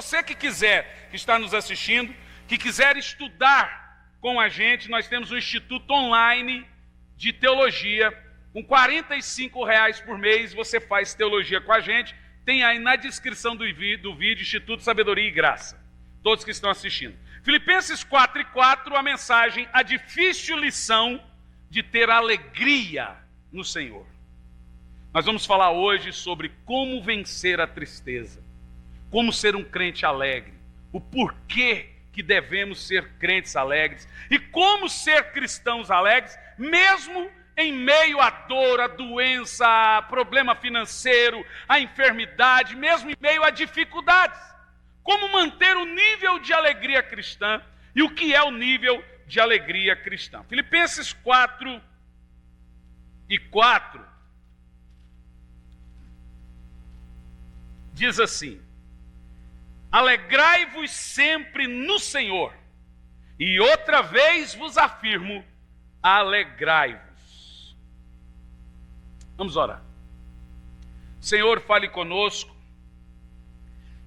você que quiser, que está nos assistindo, que quiser estudar com a gente, nós temos um instituto online de teologia, com R$45 por mês, você faz teologia com a gente. Tem aí na descrição do vídeo, Instituto Sabedoria e Graça. Todos que estão assistindo. Filipenses 4:4, a mensagem, a difícil lição de ter alegria no Senhor. Nós vamos falar hoje sobre como vencer a tristeza, como ser um crente alegre, o porquê que devemos ser crentes alegres e como ser cristãos alegres, mesmo em meio à dor, à doença, a problema financeiro, à enfermidade, mesmo em meio a dificuldades. Como manter o nível de alegria cristã e o que é o nível de alegria cristã. Filipenses 4:4 diz assim: alegrai-vos sempre no Senhor, e outra vez vos afirmo, alegrai-vos. Vamos orar. Senhor, fale conosco,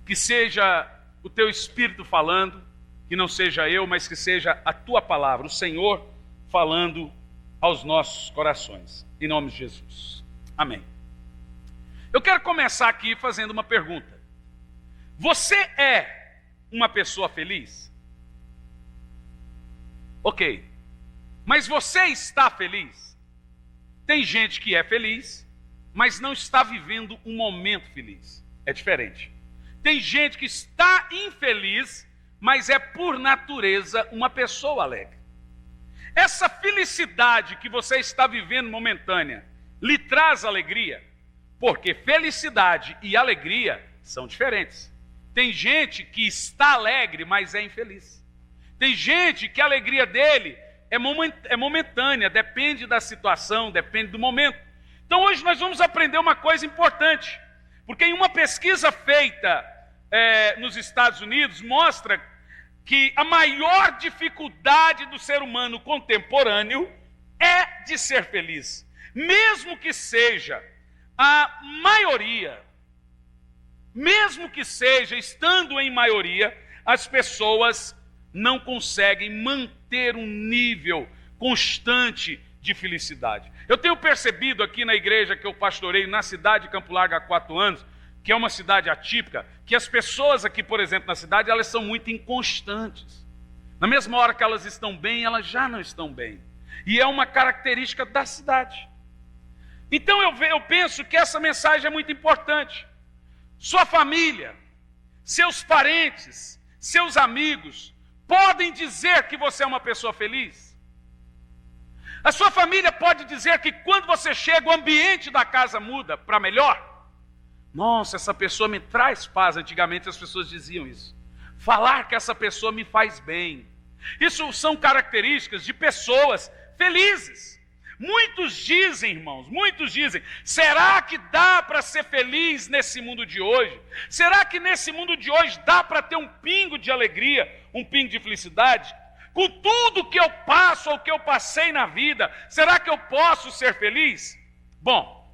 que seja o teu Espírito falando, que não seja eu, mas que seja a tua palavra, o Senhor falando aos nossos corações. Em nome de Jesus. Amém. Eu quero começar aqui fazendo uma pergunta. Você é uma pessoa feliz? Ok. Mas você está feliz? Tem gente que é feliz, mas não está vivendo um momento feliz. É diferente. Tem gente que está infeliz, mas é por natureza uma pessoa alegre. Essa felicidade que você está vivendo momentânea lhe traz alegria? Porque felicidade e alegria são diferentes. Tem gente que está alegre, mas é infeliz. Tem gente que a alegria dele é momentânea, depende da situação, depende do momento. Então hoje nós vamos aprender uma coisa importante, porque em uma pesquisa feita nos Estados Unidos mostra que a maior dificuldade do ser humano contemporâneo é de ser feliz, mesmo que seja a maioria, mesmo que seja estando em maioria, as pessoas não conseguem manter um nível constante de felicidade. Eu tenho percebido aqui na igreja que eu pastoreio na cidade de Campo Largo há 4 anos, que é uma cidade atípica, que as pessoas aqui, por exemplo, na cidade, elas são muito inconstantes. Na mesma hora que elas estão bem, elas já não estão bem. E é uma característica da cidade. Então eu penso que essa mensagem é muito importante. Sua família, seus parentes, seus amigos, podem dizer que você é uma pessoa feliz? A sua família pode dizer que quando você chega, o ambiente da casa muda para melhor? Nossa, essa pessoa me traz paz. Antigamente as pessoas diziam isso. Falar que essa pessoa me faz bem. Isso são características de pessoas felizes. Muitos dizem, irmãos, será que dá para ser feliz nesse mundo de hoje? Será que nesse mundo de hoje dá para ter um pingo de alegria, um pingo de felicidade? Com tudo que eu passo ou que eu passei na vida, será que eu posso ser feliz? Bom,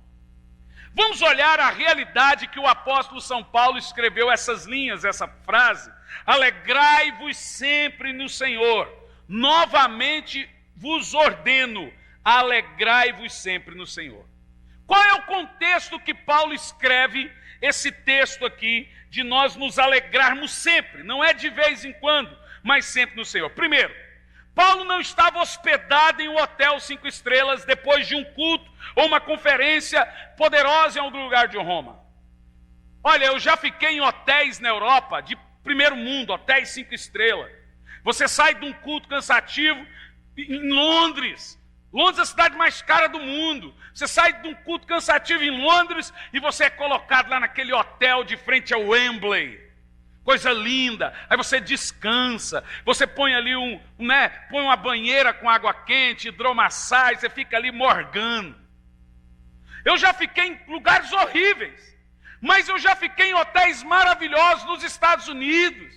vamos olhar a realidade que o apóstolo São Paulo escreveu essas linhas, essa frase. Alegrai-vos sempre no Senhor. Novamente vos ordeno, alegrai-vos sempre no Senhor. Qual é o contexto que Paulo escreve esse texto aqui, de nós nos alegrarmos sempre? Não é de vez em quando, mas sempre no Senhor. Primeiro, Paulo não estava hospedado em um hotel 5 estrelas depois de um culto ou uma conferência poderosa em algum lugar de Roma. Olha, eu já fiquei em hotéis na Europa, de primeiro mundo, hotéis 5 estrelas. Você sai de um culto cansativo em Londres. Londres é a cidade mais cara do mundo. Você sai de um culto cansativo em Londres e você é colocado lá naquele hotel de frente ao Wembley. Coisa linda. Aí você descansa. Você põe ali põe uma banheira com água quente, hidromassagem, você fica ali morgando. Eu já fiquei em lugares horríveis, mas eu já fiquei em hotéis maravilhosos nos Estados Unidos.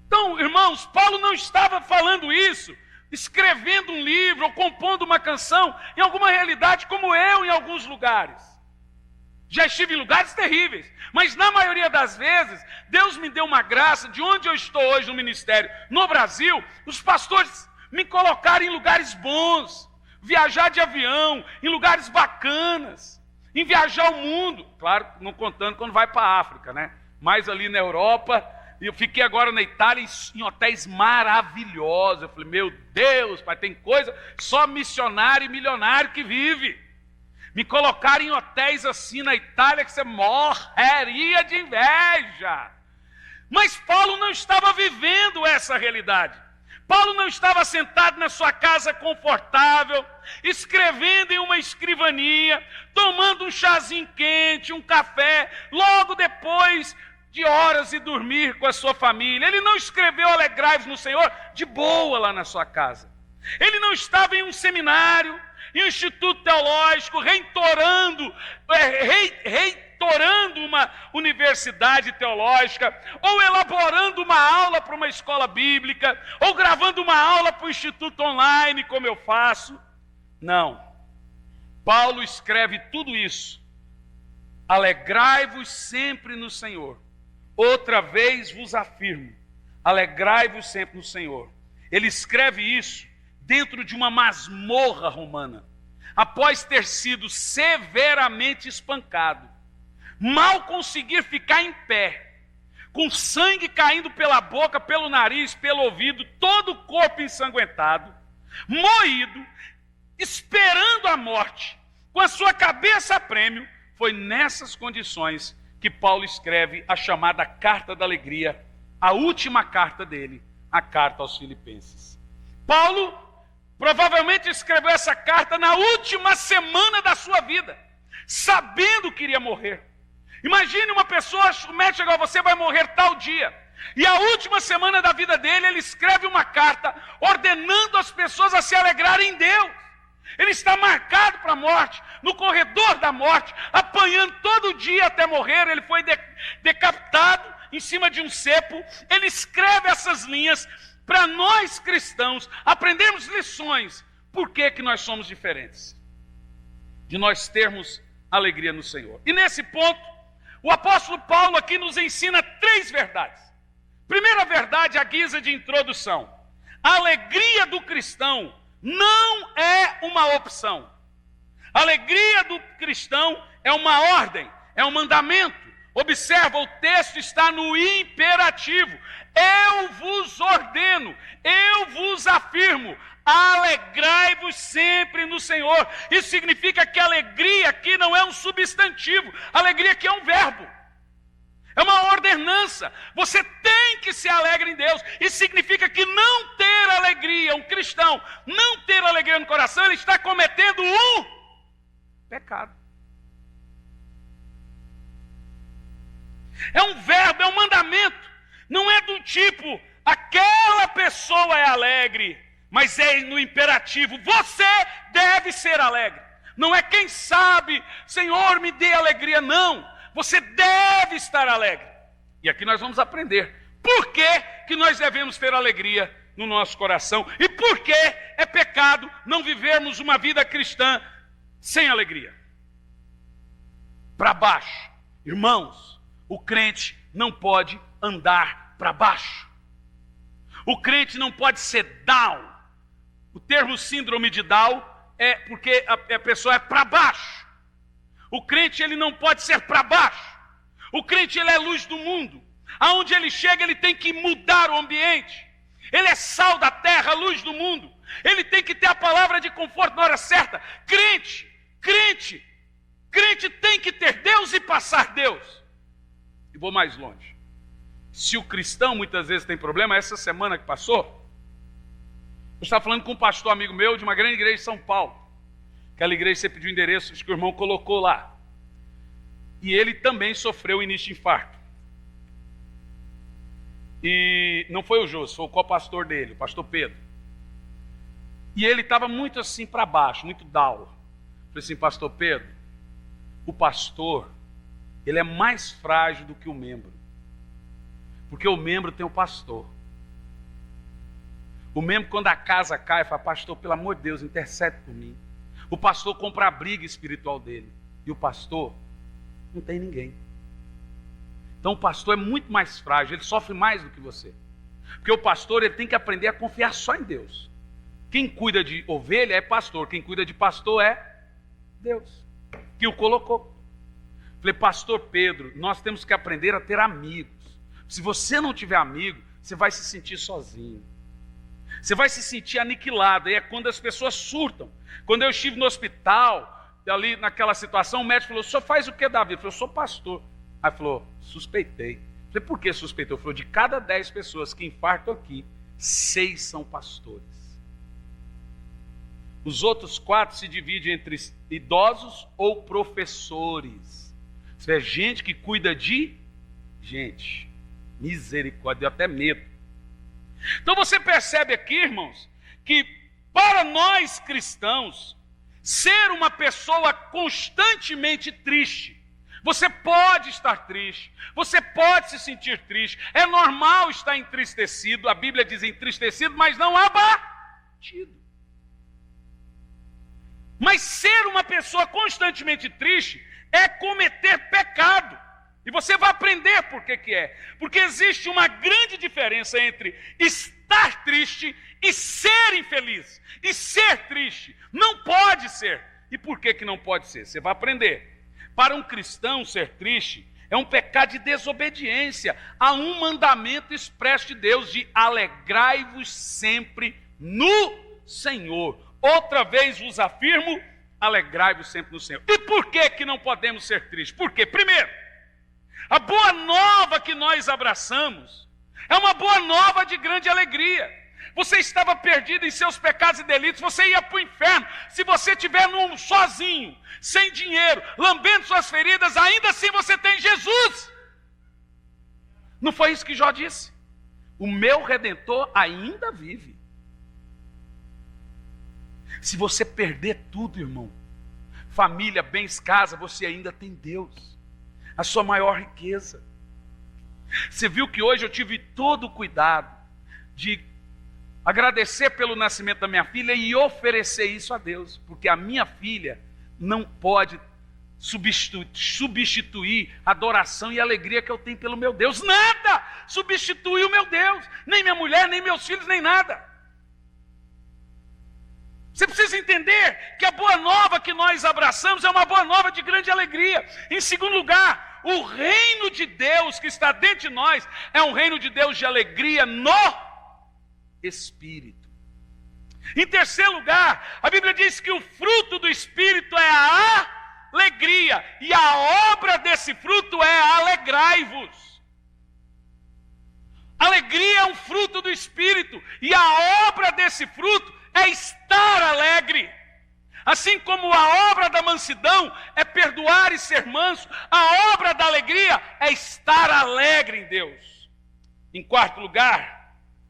Então, irmãos, Paulo não estava falando isso escrevendo um livro ou compondo uma canção em alguma realidade como eu em alguns lugares. Já estive em lugares terríveis, mas na maioria das vezes, Deus me deu uma graça, de onde eu estou hoje no ministério, no Brasil, os pastores me colocaram em lugares bons, viajar de avião, em lugares bacanas, em viajar o mundo, claro, não contando quando vai para a África, né? Mas ali na Europa, eu fiquei agora na Itália em hotéis maravilhosos. Eu falei, meu Deus, pai, tem coisa, só missionário e milionário que vive. Me colocaram em hotéis assim na Itália que você morreria de inveja. Mas Paulo não estava vivendo essa realidade. Paulo não estava sentado na sua casa confortável, escrevendo em uma escrivaninha, tomando um chazinho quente, um café, logo depois de horas de dormir com a sua família. Ele não escreveu alegrai-vos no Senhor de boa lá na sua casa. Ele não estava em um seminário, em um instituto teológico, reitorando uma universidade teológica, ou elaborando uma aula para uma escola bíblica, ou gravando uma aula para o instituto online, como eu faço. Não. Paulo escreve tudo isso. Alegrai-vos sempre no Senhor. Outra vez vos afirmo, alegrai-vos sempre no Senhor. Ele escreve isso dentro de uma masmorra romana, após ter sido severamente espancado, mal conseguir ficar em pé, com sangue caindo pela boca, pelo nariz, pelo ouvido, todo o corpo ensanguentado, moído, esperando a morte, com a sua cabeça a prêmio. Foi nessas condições que Paulo escreve a chamada Carta da Alegria, a última carta dele, a carta aos Filipenses. Paulo provavelmente escreveu essa carta na última semana da sua vida, sabendo que iria morrer. Imagine uma pessoa, o médico chegou, você vai morrer tal dia, e a última semana da vida dele, ele escreve uma carta ordenando as pessoas a se alegrarem em Deus. Ele está marcado para a morte, no corredor da morte, apanhando todo dia até morrer. Ele foi decapitado em cima de um cepo. Ele escreve essas linhas para nós cristãos aprendermos lições. Por que nós somos diferentes? De nós termos alegria no Senhor. E nesse ponto, o apóstolo Paulo aqui nos ensina 3 verdades. Primeira verdade, à guisa de introdução: a alegria do cristão não é uma opção. A alegria do cristão é uma ordem, é um mandamento. Observa, o texto está no imperativo. Eu vos ordeno, eu vos afirmo, alegrai-vos sempre no Senhor. Isso significa que alegria aqui não é um substantivo, alegria aqui é um verbo. É uma ordenança. Você tem que se alegrar em Deus. Isso significa que não ter alegria, um cristão não ter alegria no coração, ele está cometendo um pecado. É um verbo, é um mandamento. Não é do tipo, aquela pessoa é alegre, mas é no imperativo, você deve ser alegre. Não é quem sabe, Senhor, me dê alegria, não. Você deve estar alegre. E aqui nós vamos aprender por que nós devemos ter alegria no nosso coração e por que é pecado não vivermos uma vida cristã sem alegria. Para baixo. Irmãos, o crente não pode andar para baixo. O crente não pode ser down. O termo síndrome de Down é porque a pessoa é para baixo. O crente, ele não pode ser para baixo. O crente, ele é luz do mundo. Aonde ele chega, ele tem que mudar o ambiente. Ele é sal da terra, luz do mundo. Ele tem que ter a palavra de conforto na hora certa. Crente tem que ter Deus e passar Deus. E vou mais longe. Se o cristão muitas vezes tem problema, essa semana que passou, eu estava falando com um pastor amigo meu de uma grande igreja de São Paulo. Aquela igreja você pediu o endereço, acho que o irmão colocou lá. E ele também sofreu início de infarto. E não foi o Jô, foi o co-pastor dele, o pastor Pedro. E ele estava muito assim para baixo, muito down. Falei assim, pastor Pedro, o pastor, ele é mais frágil do que o membro. Porque o membro tem o pastor. O membro, quando a casa cai, fala, pastor, pelo amor de Deus, intercede por mim. O pastor compra a briga espiritual dele. E o pastor Não tem ninguém. Então o pastor é muito mais frágil, ele sofre mais do que você. Porque o pastor ele tem que aprender a confiar só em Deus. Quem cuida de ovelha é pastor, quem cuida de pastor é Deus, que o colocou. Falei, pastor Pedro, nós temos que aprender a ter amigos. Se você não tiver amigo, você vai se sentir sozinho. Você vai se sentir aniquilado. E é quando as pessoas surtam. Quando eu estive no hospital, ali naquela situação, o médico falou, o senhor faz o que, Davi? Eu falei, eu sou pastor. Aí falou, suspeitei. Falei, por que suspeitou? Ele falou, de cada 10 pessoas que infartam aqui, 6 são pastores. Os outros 4 se dividem entre idosos ou professores. Isso é gente que cuida de gente. Misericórdia, deu até medo. Então você percebe aqui, irmãos, que para nós cristãos, ser uma pessoa constantemente triste, você pode estar triste, você pode se sentir triste, é normal estar entristecido, a Bíblia diz entristecido, mas não abatido. Mas ser uma pessoa constantemente triste é cometer pecado. E você vai aprender por que é. Porque existe uma grande diferença entre estar triste e ser infeliz. E ser triste. Não pode ser. E por que não pode ser? Você vai aprender. Para um cristão, ser triste é um pecado de desobediência a um mandamento expresso de Deus, de alegrai-vos sempre no Senhor. Outra vez vos afirmo, alegrai-vos sempre no Senhor. E por que não podemos ser tristes? Por quê? Primeiro, a boa nova que nós abraçamos é uma boa nova de grande alegria. Você estava perdido em seus pecados e delitos, você ia para o inferno. Se você estiver sozinho, sem dinheiro, lambendo suas feridas, ainda assim você tem Jesus. Não foi isso que Jó disse? O meu Redentor ainda vive. Se você perder tudo, irmão, família, bens, casa, você ainda tem Deus, a sua maior riqueza. Você viu que hoje eu tive todo o cuidado de agradecer pelo nascimento da minha filha e oferecer isso a Deus, porque a minha filha não pode substituir a adoração e a alegria que eu tenho pelo meu Deus. Nada substitui o meu Deus, nem minha mulher, nem meus filhos, nem nada. Você precisa entender que a boa nova que nós abraçamos é uma boa nova de grande alegria. Em segundo lugar, o reino de Deus que está dentro de nós é um reino de Deus de alegria no Espírito. Em terceiro lugar, a Bíblia diz que o fruto do Espírito é a alegria, e a obra desse fruto é alegrai-vos. Alegria é um fruto do Espírito, e a obra desse fruto é estar alegre. Assim como a obra da mansidão é perdoar e ser manso, a obra da alegria é estar alegre em Deus. Em quarto lugar,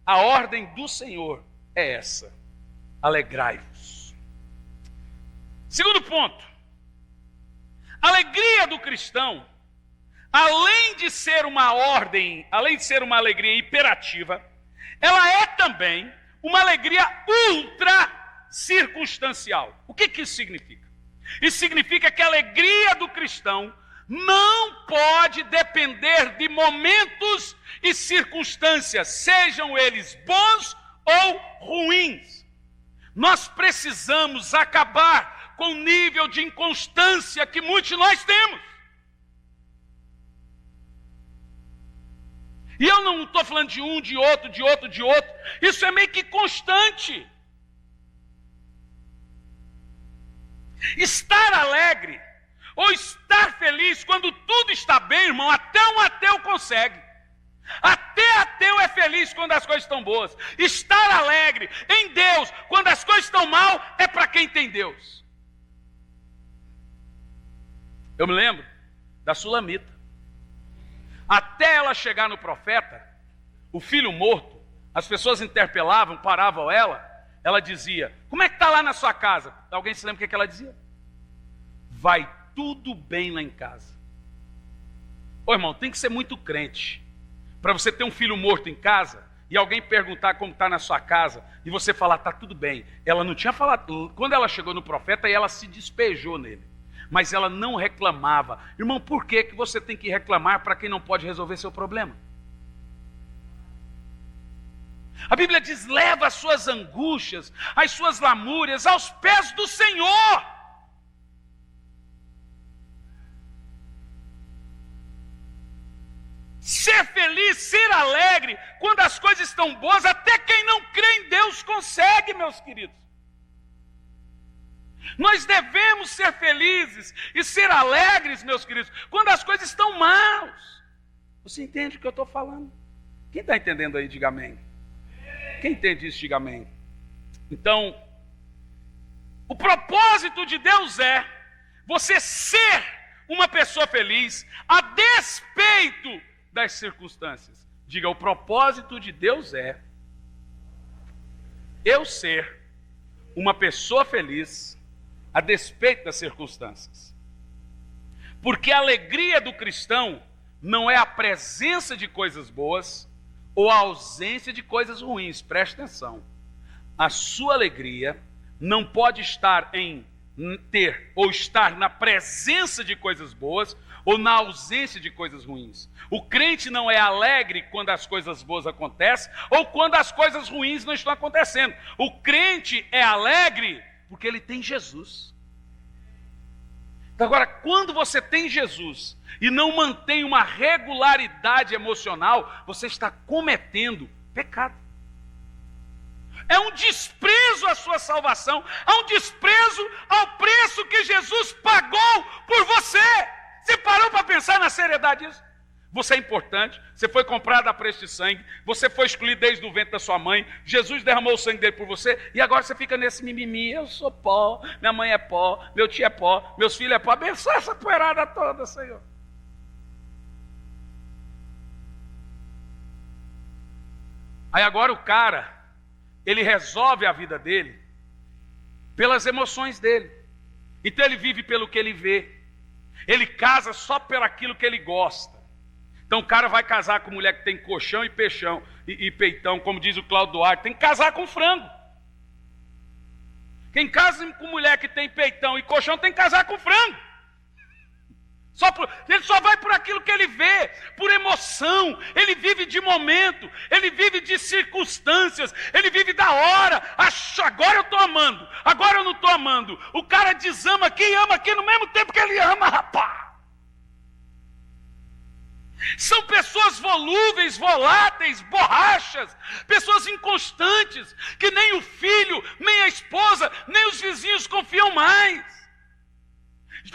a ordem do Senhor é essa: alegrai-vos. Segundo ponto, a alegria do cristão, além de ser uma ordem, além de ser uma alegria imperativa, ela é também uma alegria ultra circunstancial. O que isso significa? Isso significa que a alegria do cristão não pode depender de momentos e circunstâncias, sejam eles bons ou ruins. Nós precisamos acabar com o nível de inconstância que muitos de nós temos. E eu não estou falando de um, de outro, de outro, de outro. Isso é meio que constante. Estar alegre ou estar feliz quando tudo está bem, irmão, até um ateu consegue. Até ateu é feliz quando as coisas estão boas. Estar alegre em Deus quando as coisas estão mal é para quem tem Deus. Eu me lembro da Sulamita. Até ela chegar no profeta, o filho morto, as pessoas interpelavam, paravam ela dizia: como é que está lá na sua casa? Alguém se lembra o que ela dizia? Vai tudo bem lá em casa. Ô irmão, tem que ser muito crente para você ter um filho morto em casa e alguém perguntar como está na sua casa e você falar, está tudo bem. Ela não tinha falado. Quando ela chegou no profeta, ela se despejou nele. mas ela não reclamava. Irmão, por que você tem que reclamar para quem não pode resolver seu problema? A Bíblia diz: leva as suas angústias, as suas lamúrias aos pés do Senhor. Ser feliz, ser alegre, quando as coisas estão boas, até quem não crê em Deus consegue, meus queridos. Nós devemos ser felizes e ser alegres, meus queridos, quando as coisas estão maus. Você entende o que eu estou falando? Quem está entendendo aí, diga amém. Quem entende isso, diga amém. Então, o propósito de Deus é você ser uma pessoa feliz a despeito das circunstâncias. Diga: o propósito de Deus é eu ser uma pessoa feliz a despeito das circunstâncias. Porque a alegria do cristão não é a presença de coisas boas ou a ausência de coisas ruins. Preste atenção. A sua alegria não pode estar em ter ou estar na presença de coisas boas ou na ausência de coisas ruins. O crente não é alegre quando as coisas boas acontecem ou quando as coisas ruins não estão acontecendo. O crente é alegre porque ele tem Jesus. Agora, quando você tem Jesus e não mantém uma regularidade emocional, você está cometendo pecado. É um desprezo à sua salvação, é um desprezo ao preço que Jesus pagou por você. Você parou para pensar na seriedade disso? Você é importante, você foi comprado a preço de sangue, você foi escolhido desde o ventre da sua mãe, Jesus derramou o sangue dele por você, e agora você fica nesse mimimi: eu sou pó, minha mãe é pó, meu tio é pó, meus filhos é pó. Abençoa essa poeirada toda, Senhor. Aí agora o cara, ele resolve a vida dele pelas emoções dele. Então ele vive pelo que ele vê, ele casa só pelo aquilo que ele gosta. Então o cara vai casar com mulher que tem colchão e peixão e peitão, como diz o Cláudio Duarte, tem que casar com frango. Quem casa com mulher que tem peitão e colchão tem que casar com frango. Ele só vai por aquilo que ele vê, por emoção. Ele vive de momento, ele vive de circunstâncias, ele vive da hora. Agora eu estou amando, agora eu não estou amando. O cara desama aqui e ama aqui no mesmo tempo que ele ama, rapaz. São pessoas volúveis, voláteis, borrachas, pessoas inconstantes, que nem o filho, nem a esposa, nem os vizinhos confiam mais.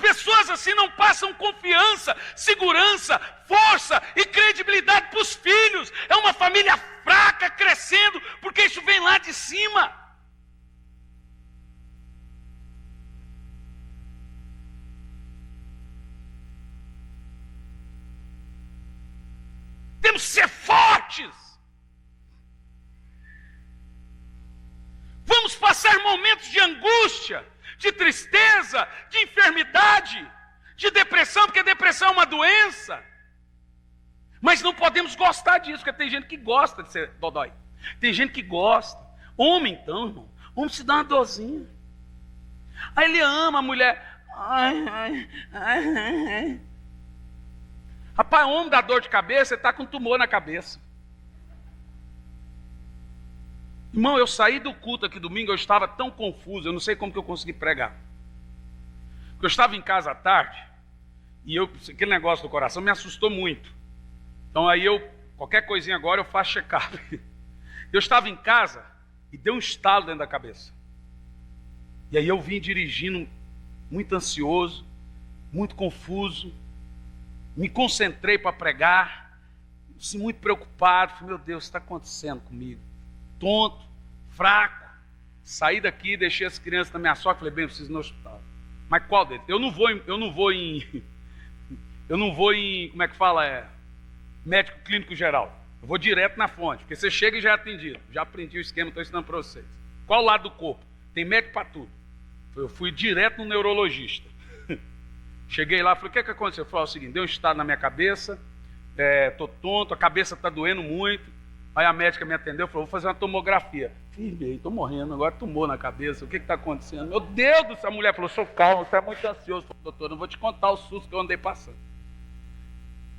Pessoas assim não passam confiança, segurança, força e credibilidade para os filhos. É uma família fraca crescendo, porque isso vem lá de cima. Temos que ser fortes. Vamos passar momentos de angústia, de tristeza, de enfermidade, de depressão, porque depressão é uma doença. Mas não podemos gostar disso, porque tem gente que gosta de ser dodói. Tem gente que gosta. Homem então, irmão, homem se dá uma dorzinha. Aí ele ama a mulher. Rapaz, homem dá dor de cabeça, ele está com tumor na cabeça. Irmão, eu saí do culto aqui domingo, eu estava tão confuso, eu não sei como que eu consegui pregar. Porque eu estava em casa à tarde, e aquele negócio do coração me assustou muito. Então aí qualquer coisinha agora eu faço check-up. Eu estava em casa e deu um estalo dentro da cabeça. E aí eu vim dirigindo muito ansioso, muito confuso, me concentrei para pregar, assim, muito preocupado. Falei: meu Deus, o que está acontecendo comigo? Tonto, fraco. Saí daqui, deixei as crianças na minha sogra, falei: bem, eu preciso ir no hospital. Mas qual deles? Eu não vou em, como é que fala? Médico clínico geral. Eu vou direto na fonte, porque você chega e já é atendido. Já aprendi o esquema, estou ensinando para vocês. Qual lado do corpo? Tem médico para tudo. Eu fui direto no neurologista. Cheguei lá, falei: o que aconteceu? Eu falei: é o seguinte, deu um estado na minha cabeça, estou tonto, a cabeça está doendo muito. Aí a médica me atendeu e falou, vou fazer uma tomografia. Firmei, estou morrendo, agora tomou na cabeça, o que está acontecendo? Meu Deus do céu, a mulher falou, sou calmo, você é muito ansioso. Falei, doutor, não vou te contar o susto que eu andei passando.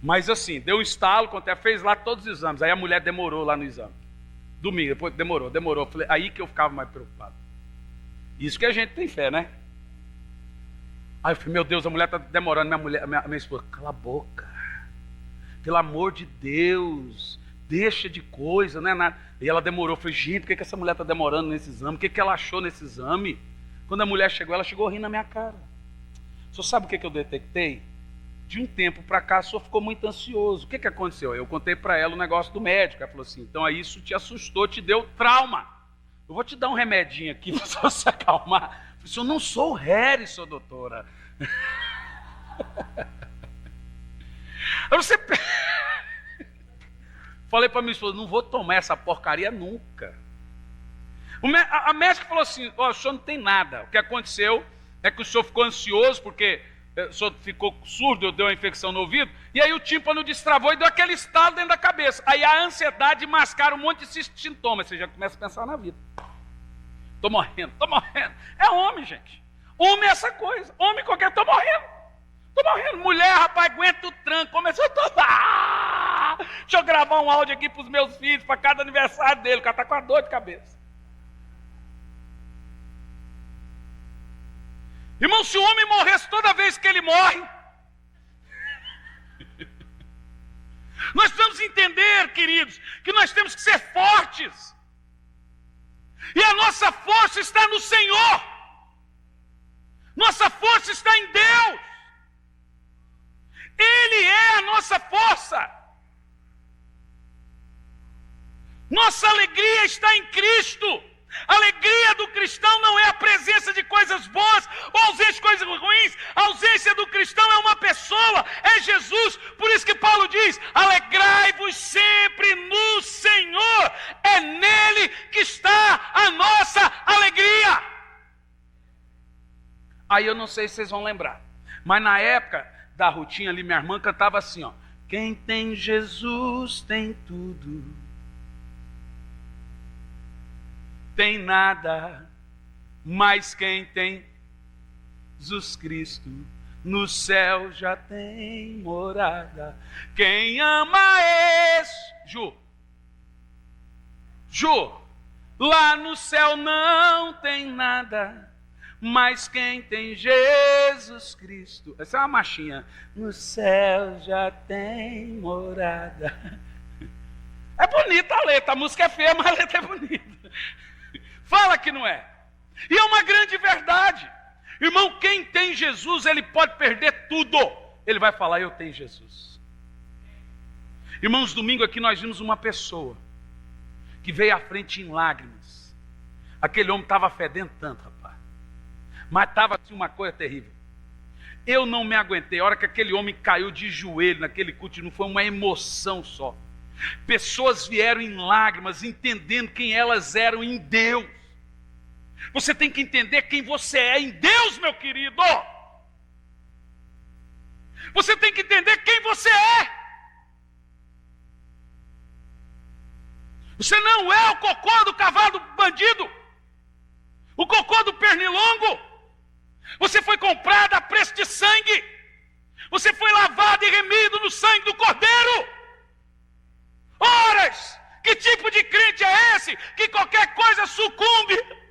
Mas assim, deu um estalo, fez lá todos os exames, aí a mulher demorou lá no exame. Domingo, depois demorou. Falei, aí que eu ficava mais preocupado. Isso que a gente tem fé, né? Aí eu falei, meu Deus, a mulher está demorando, minha esposa, cala a boca, pelo amor de Deus, deixa de coisa, não é nada. E ela demorou, eu falei, gente, por que essa mulher está demorando nesse exame? O que ela achou nesse exame? Quando a mulher chegou, ela chegou rindo na minha cara. O senhor sabe o que eu detectei? De um tempo para cá, o senhor ficou muito ansioso. O que aconteceu? Eu contei para ela o negócio do médico. Ela falou assim, então aí isso te assustou, te deu trauma. Eu vou te dar um remedinho aqui para você se acalmar. Eu falei, eu não sou o Harrison, doutora. Você... Falei para minha esposa, não vou tomar essa porcaria nunca. A médica falou assim, o senhor não tem nada. O que aconteceu é que o senhor ficou ansioso, porque o senhor ficou surdo, deu uma infecção no ouvido, e aí o tímpano destravou e deu aquele estalo dentro da cabeça. Aí a ansiedade mascara um monte de sintomas, você já começa a pensar na vida. Estou morrendo. É homem, gente. Homem é essa coisa. Homem qualquer, estou morrendo. Mulher, rapaz, aguenta o tranco. Começou a tomar. Deixa eu gravar um áudio aqui para os meus filhos, para cada aniversário dele, o cara está com a dor de cabeça. Irmão, se o homem morresse toda vez que ele morre, nós precisamos entender, queridos, que nós temos que ser fortes. E a nossa força está no Senhor. Nossa força está em Deus. Ele é a nossa força. Nossa alegria está em Cristo. A alegria do cristão não é a presença de coisas boas ou ausência de coisas ruins. A ausência do cristão é uma pessoa, é Jesus. Por isso que Paulo diz, alegrai-vos sempre no Senhor. É nele que está a nossa alegria. Aí eu não sei se vocês vão lembrar, mas na época da Rutinha ali, minha irmã cantava assim, ó, quem tem Jesus tem tudo. Tem nada, mas quem tem Jesus Cristo no céu já tem morada. Quem ama esse Ju, lá no céu não tem nada, mas quem tem Jesus Cristo, essa é uma marchinha, no céu já tem morada. É bonita a letra, a música é feia, mas a letra é bonita. Fala que não é. E é uma grande verdade. Irmão, quem tem Jesus, ele pode perder tudo. Ele vai falar, eu tenho Jesus. Irmãos, domingo aqui nós vimos uma pessoa que veio à frente em lágrimas. Aquele homem estava fedendo tanto, rapaz. Mas estava assim uma coisa terrível. Eu não me aguentei. A hora que aquele homem caiu de joelho naquele culto, não foi uma emoção só. Pessoas vieram em lágrimas, entendendo quem elas eram em Deus. Você tem que entender quem você é em Deus, meu querido. Você tem que entender quem você é. Você não é o cocô do cavalo bandido, o cocô do pernilongo. Você foi comprado a preço de sangue. Você foi lavado e remido no sangue do Cordeiro. Horas! Que tipo de crente é esse que qualquer coisa sucumbe?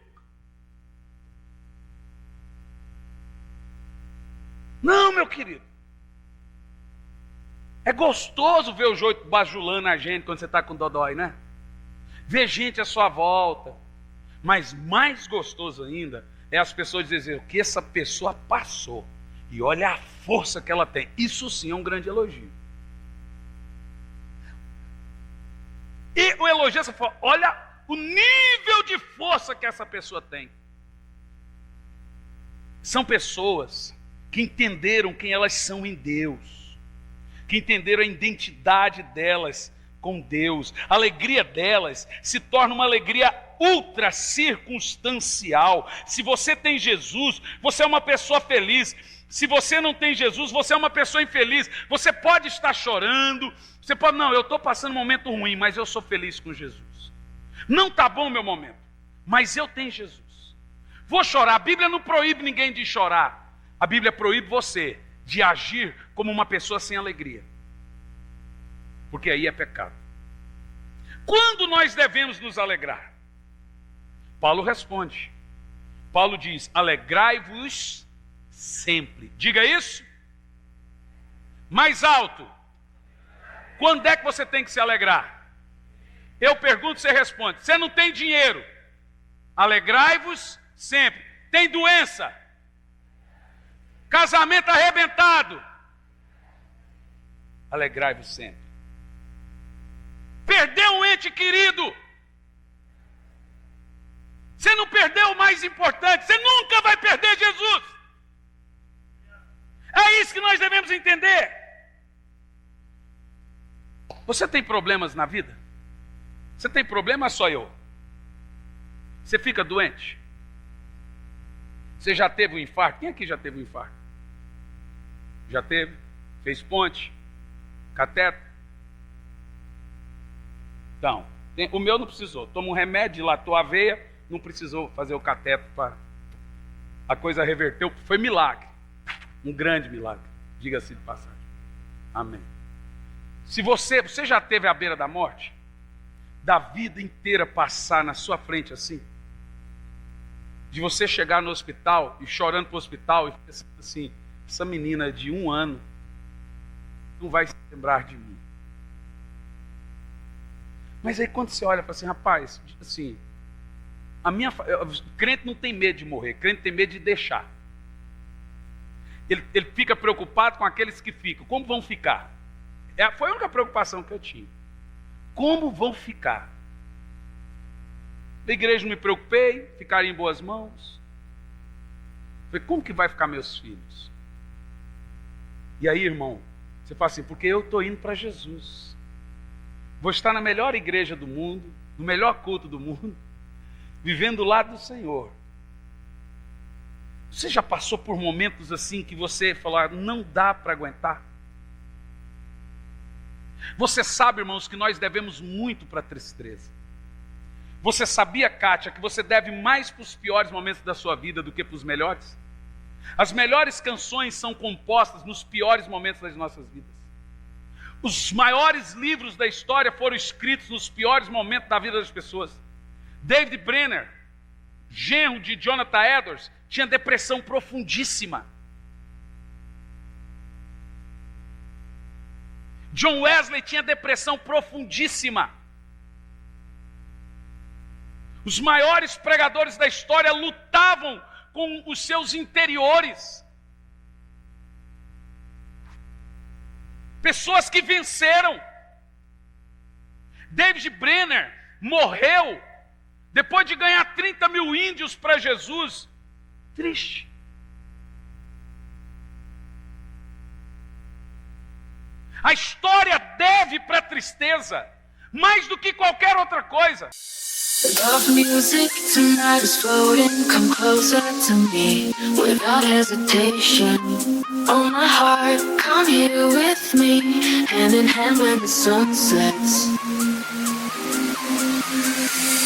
Não, meu querido. É gostoso ver o joio bajulando a gente quando você está com dodói, né? Ver gente à sua volta. Mas mais gostoso ainda é as pessoas dizerem o que essa pessoa passou. E olha a força que ela tem. Isso sim é um grande elogio. E o elogio, você fala, olha o nível de força que essa pessoa tem. São pessoas que entenderam quem elas são em Deus, que entenderam a identidade delas com Deus. A alegria delas se torna uma alegria ultra circunstancial. Se você tem Jesus, você é uma pessoa feliz. se você não tem Jesus, você é uma pessoa infeliz. Você pode estar chorando, você pode, não, eu estou passando um momento ruim, mas eu sou feliz com Jesus. Não está bom o meu momento, mas eu tenho Jesus. Vou chorar, a Bíblia não proíbe ninguém de chorar. A Bíblia proíbe você de agir como uma pessoa sem alegria. Porque aí é pecado. Quando nós devemos nos alegrar? Paulo responde. Paulo diz, alegrai-vos sempre. Diga isso. Mais alto. Quando é que você tem que se alegrar? Eu pergunto, você responde. Você não tem dinheiro. Alegrai-vos sempre. Tem doença. Casamento arrebentado. Alegrai-vos sempre. Perdeu um ente querido. Você não perdeu o mais importante. Você nunca vai perder Jesus. É isso que nós devemos entender. Você tem problemas na vida? Você tem problema, só eu. Você fica doente? Você já teve um infarto? Quem aqui já teve um infarto? Já teve? Fez ponte? Cateter? Então, o meu não precisou. Toma um remédio, dilatou a veia, não precisou fazer o cateter para... A coisa reverteu, foi milagre. Um grande milagre, diga-se de passagem. Amém. Se você já esteve à beira da morte, da vida inteira passar na sua frente assim, de você chegar no hospital e chorando para o hospital e ficar assim, essa menina de 1 ano não vai se lembrar de mim. Mas aí quando você olha para assim, rapaz, assim, crente não tem medo de morrer, crente tem medo de deixar. Ele fica preocupado com aqueles que ficam. Como vão ficar? Foi a única preocupação que eu tinha. Como vão ficar? Da igreja não me preocupei, ficaram em boas mãos. Falei, como que vai ficar meus filhos? E aí, irmão, você fala assim, porque eu estou indo para Jesus. Vou estar na melhor igreja do mundo, no melhor culto do mundo, vivendo do lado do Senhor. Você já passou por momentos assim que você falou, não dá para aguentar? Você sabe, irmãos, que nós devemos muito para a tristeza. Você sabia, Kátia, que você deve mais para os piores momentos da sua vida do que para os melhores? As melhores canções são compostas nos piores momentos das nossas vidas. Os maiores livros da história foram escritos nos piores momentos da vida das pessoas. David Brenner, genro de Jonathan Edwards, tinha depressão profundíssima. John Wesley tinha depressão profundíssima. Os maiores pregadores da história lutavam com os seus interiores. Pessoas que venceram. David Brenner morreu depois de ganhar 30 mil índios para Jesus. Triste. A história deve para a tristeza, mais do que qualquer outra coisa. Love music tonight is floating, come closer to me without hesitation. Oh my heart, come here with me, hand in hand when the sun sets.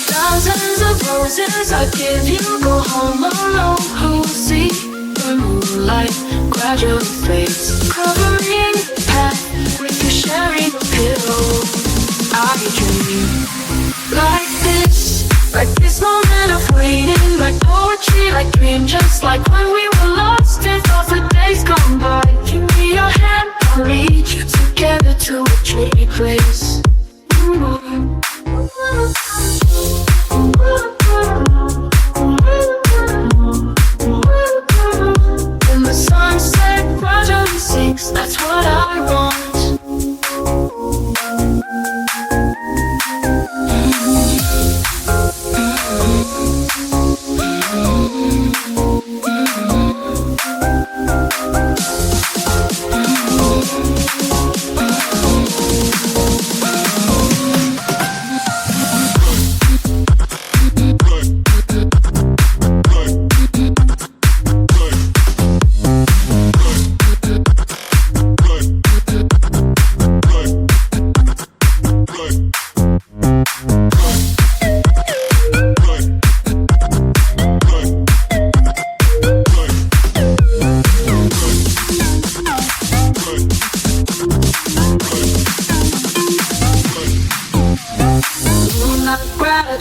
Thousands of roses I give you, go home alone. Who will see the moonlight gradually fades, covering the path with you sharing a pillow. I dream like this moment of waiting, like poetry, like dream, just like when we were lost and thought the days gone by. Give me your hand, I'll lead you together to a dreamy place. When the sunset gradually sinks, that's what I want.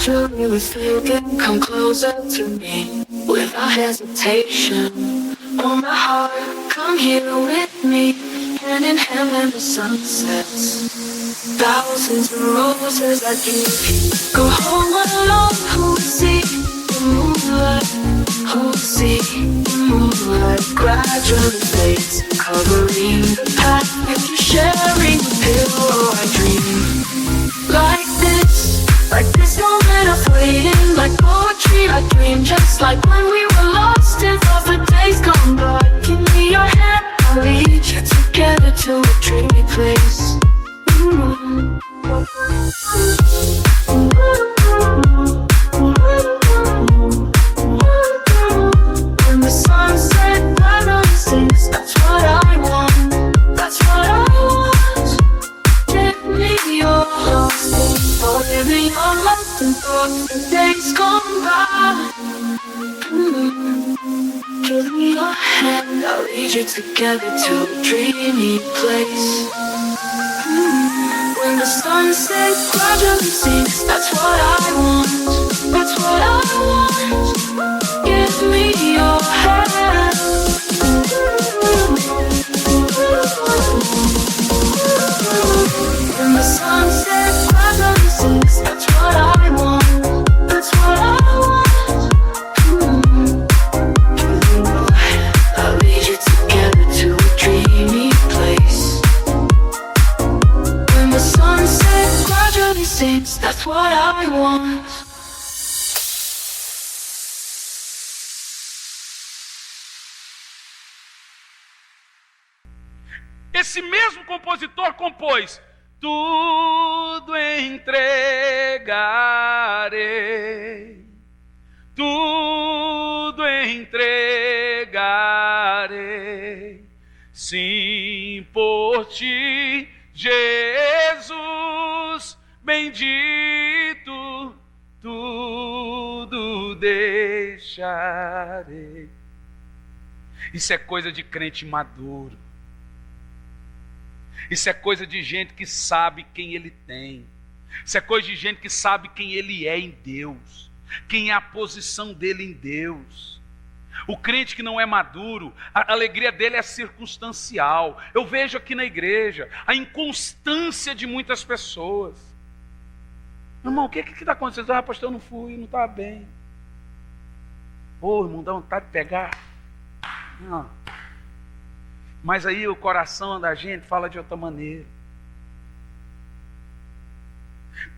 gradually with you can come closer to me without hesitation. Oh my heart, come here with me, hand in hand when the sun sets. Thousands of roses I give you. Go home alone, who will see the moonlight? Who will see the moonlight gradually fades, covering the path. If you're sharing a pillow, I dream like this moment of waiting, like poetry. I dream just like when we were lost in love, the days gone by. Give me your hand, I'll lead you together to a dreamy place. When the sunset finally sinks, that's what I want. That's what I want. Give me your heart, for living your life and thoughts the days gone by. Give me your hand, I'll lead you together to a dreamy place. When the sunset gradually sinks, that's what I want. That's what I want. Give me your hand. When the sunset gradually sinks, that's what I want. That's what I want. Give me your hand, I'll lead you together to a dreamy place. When the sunset gradually sinks, that's what I want. Esse mesmo compositor compôs: tudo entregarei, tudo entregarei, sim, por ti, Jesus bendito, tudo deixarei. Isso é coisa de crente maduro. Isso é coisa de gente que sabe quem ele tem. Isso é coisa de gente que sabe quem ele é em Deus, quem é a posição dele em Deus. O crente que não é maduro, a alegria dele é circunstancial. Eu vejo aqui na igreja a inconstância de muitas pessoas. Irmão, o que está acontecendo? Ah, pastor, eu não fui, não estava bem. Ô, irmão, dá vontade de pegar. Não. Mas aí o coração da gente fala de outra maneira.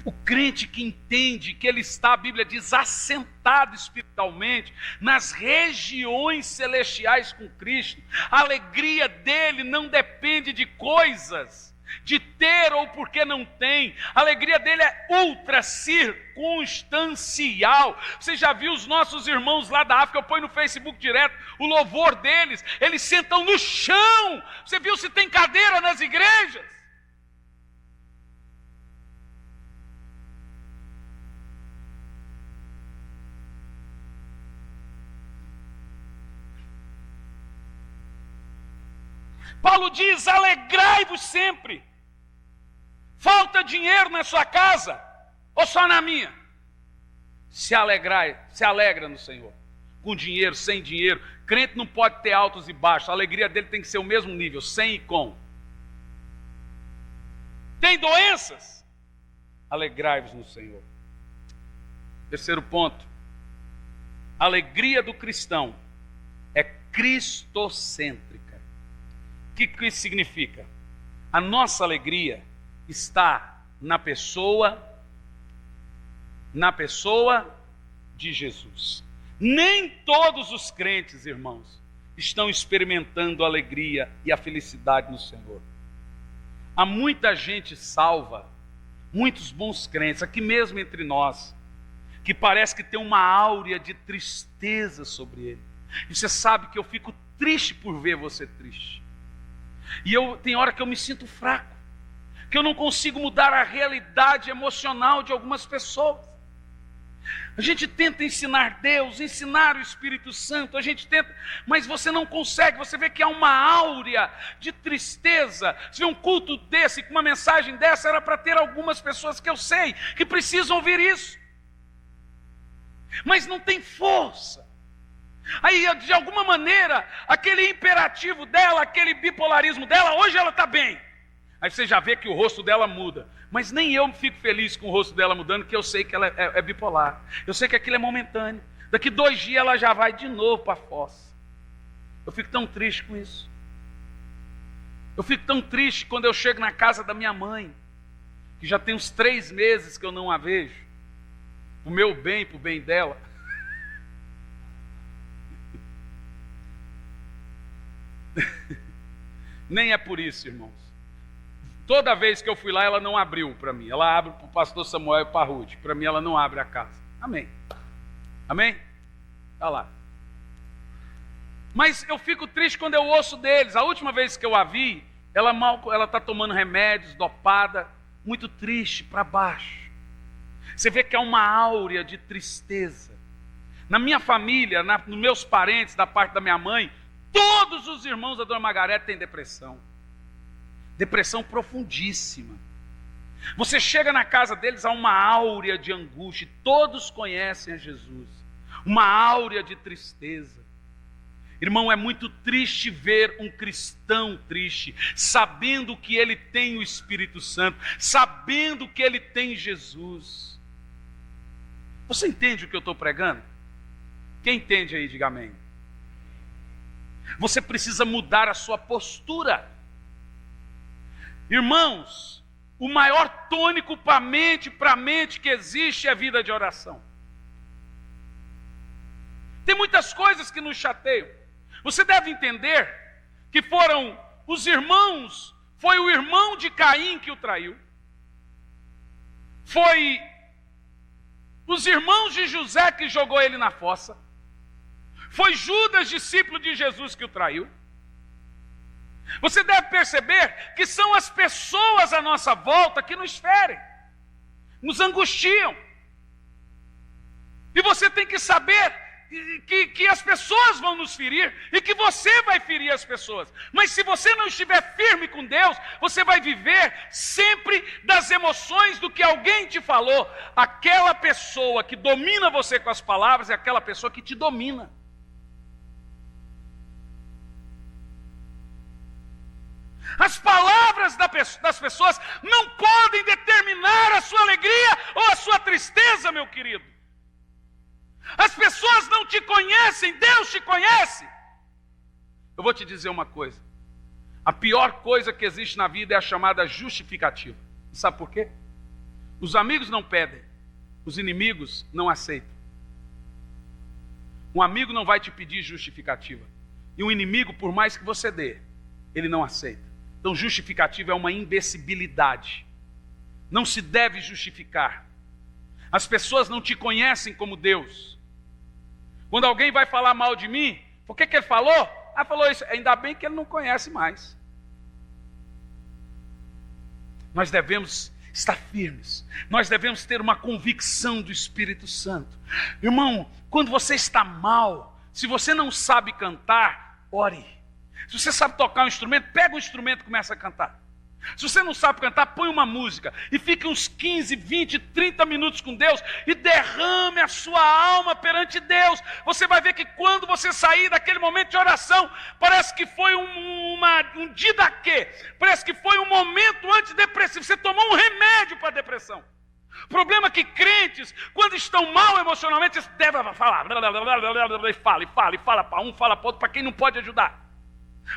O crente que entende que ele está, a Bíblia diz, assentado espiritualmente nas regiões celestiais com Cristo, a alegria dele não depende de coisas, de ter ou porque não tem. A alegria dele é ultra circunstancial. Você já viu os nossos irmãos lá da África? Eu ponho no Facebook direto o louvor deles. Eles sentam no chão. Você viu se tem cadeira nas igrejas? Paulo diz: alegrai-vos sempre. Falta dinheiro na sua casa ou só na minha? Se alegra no Senhor. Com dinheiro, sem dinheiro. Crente não pode ter altos e baixos. A alegria dele tem que ser o mesmo nível, sem e com. Tem doenças? Alegrai-vos no Senhor. Terceiro ponto. A alegria do cristão é cristocêntrica. O que isso significa? A nossa alegria está na pessoa de Jesus. Nem todos os crentes, irmãos, estão experimentando a alegria e a felicidade no Senhor. Há muita gente salva, muitos bons crentes, aqui mesmo entre nós, que parece que tem uma áurea de tristeza sobre ele. E você sabe que eu fico triste por ver você triste. E tem hora que eu me sinto fraco, que eu não consigo mudar a realidade emocional de algumas pessoas. A gente tenta ensinar Deus, ensinar o Espírito Santo, a gente tenta, mas você não consegue. Você vê que há uma áurea de tristeza. Se vê um culto desse, com uma mensagem dessa, era para ter algumas pessoas que eu sei que precisam ouvir isso. mas não tem força. Aí, de alguma maneira, aquele imperativo dela, aquele bipolarismo dela, hoje ela está bem. Aí você já vê que o rosto dela muda. Mas nem eu fico feliz com o rosto dela mudando, porque eu sei que ela é bipolar. Eu sei que aquilo é momentâneo. Daqui 2 dias ela já vai de novo para a fossa. Eu fico tão triste com isso. Eu fico tão triste quando eu chego na casa da minha mãe, que já tem uns 3 meses que eu não a vejo. Pro meu bem, pro bem dela. Nem é por isso, irmãos. Toda vez que eu fui lá, ela não abriu para mim. Ela abre para o pastor Samuel e para a Ruth. Para mim, ela não abre a casa. Amém. Amém? Olha lá. Mas eu fico triste quando eu ouço deles. A última vez que eu a vi, ela está tomando remédios, dopada, muito triste, para baixo. Você vê que é uma áurea de tristeza. Na minha família, nos meus parentes, da parte da minha mãe, todos os irmãos da Dona Margarete têm depressão. Depressão profundíssima. Você chega na casa deles, há uma áurea de angústia. Todos conhecem a Jesus. Uma áurea de tristeza. Irmão, é muito triste ver um cristão triste, sabendo que ele tem o Espírito Santo, sabendo que ele tem Jesus. Você entende o que eu estou pregando? Quem entende aí, diga amém. Você precisa mudar a sua postura. Irmãos, o maior tônico para a mente que existe é a vida de oração. Tem muitas coisas que nos chateiam. Você deve entender que foram os irmãos, foi o irmão de Caim que o traiu. Foi os irmãos de José que jogou ele na fossa. Foi Judas, discípulo de Jesus, que o traiu. Você deve perceber que são as pessoas à nossa volta que nos ferem, nos angustiam. E você tem que saber que as pessoas vão nos ferir e que você vai ferir as pessoas. Mas se você não estiver firme com Deus, você vai viver sempre das emoções do que alguém te falou. Aquela pessoa que domina você com as palavras é aquela pessoa que te domina. As palavras das pessoas não podem determinar a sua alegria ou a sua tristeza, meu querido. As pessoas não te conhecem, Deus te conhece. Eu vou te dizer uma coisa. A pior coisa que existe na vida é a chamada justificativa. Sabe por quê? Os amigos não pedem, os inimigos não aceitam. Um amigo não vai te pedir justificativa. E um inimigo, por mais que você dê, ele não aceita. Então justificativa é uma imbecilidade. Não se deve justificar. As pessoas não te conhecem como Deus. Quando alguém vai falar mal de mim, por que ele falou? Ah, falou isso. Ainda bem que ele não conhece mais. Nós devemos estar firmes. Nós devemos ter uma convicção do Espírito Santo. Irmão, quando você está mal, se você não sabe cantar, ore. Se você sabe tocar um instrumento, pega um instrumento e começa a cantar. Se você não sabe cantar, põe uma música e fique uns 15, 20, 30 minutos com Deus e derrame a sua alma perante Deus. Você vai ver que quando você sair daquele momento de oração, parece que foi um didaquê, parece que foi um momento antidepressivo. Você tomou um remédio para a depressão. O problema é que crentes, quando estão mal emocionalmente, eles devem falar, e fala para um, fala para outro, para quem não pode ajudar.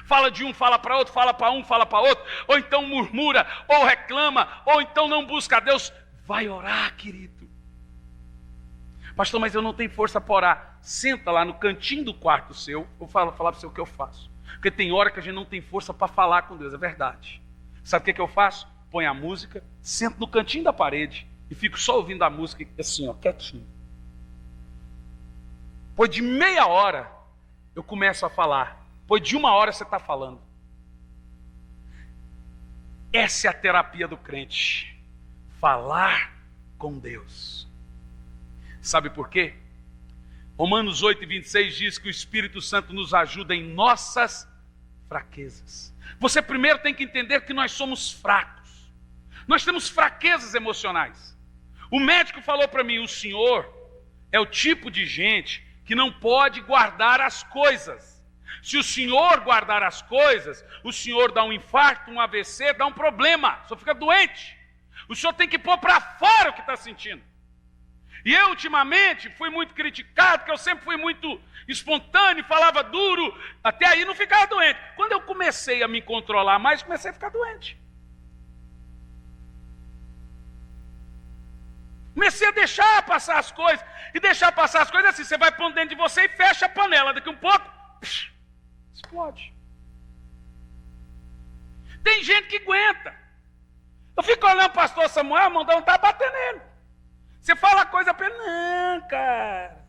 Fala de um, fala para outro, fala para um, fala para outro, ou então murmura, ou reclama, ou então não busca a Deus. Vai orar, querido. Pastor, mas eu não tenho força para orar. Senta lá no cantinho do quarto seu, vou falar para você o que eu faço. Porque tem hora que a gente não tem força para falar com Deus, é verdade. Sabe o que eu faço? Põe a música, sento no cantinho da parede e fico só ouvindo a música assim, ó, quietinho. Depois de meia hora, eu começo a falar. Depois de 1 hora você está falando. Essa é a terapia do crente. Falar com Deus. Sabe por quê? Romanos 8:26 diz que o Espírito Santo nos ajuda em nossas fraquezas. Você primeiro tem que entender que nós somos fracos. Nós temos fraquezas emocionais. O médico falou para mim, o senhor é o tipo de gente que não pode guardar as coisas. Se o senhor guardar as coisas, o senhor dá um infarto, um AVC, dá um problema, o senhor fica doente. O senhor tem que pôr para fora o que está sentindo. E eu, ultimamente, fui muito criticado, porque eu sempre fui muito espontâneo, falava duro, até aí não ficava doente. Quando eu comecei a me controlar mais, comecei a ficar doente. Comecei a deixar passar as coisas. E deixar passar as coisas assim, você vai pondo dentro de você e fecha a panela. Daqui um pouco, explode. Tem gente que aguenta. Eu fico olhando o pastor Samuel, irmão, não está batendo nele. Você fala coisa para ele, não, cara.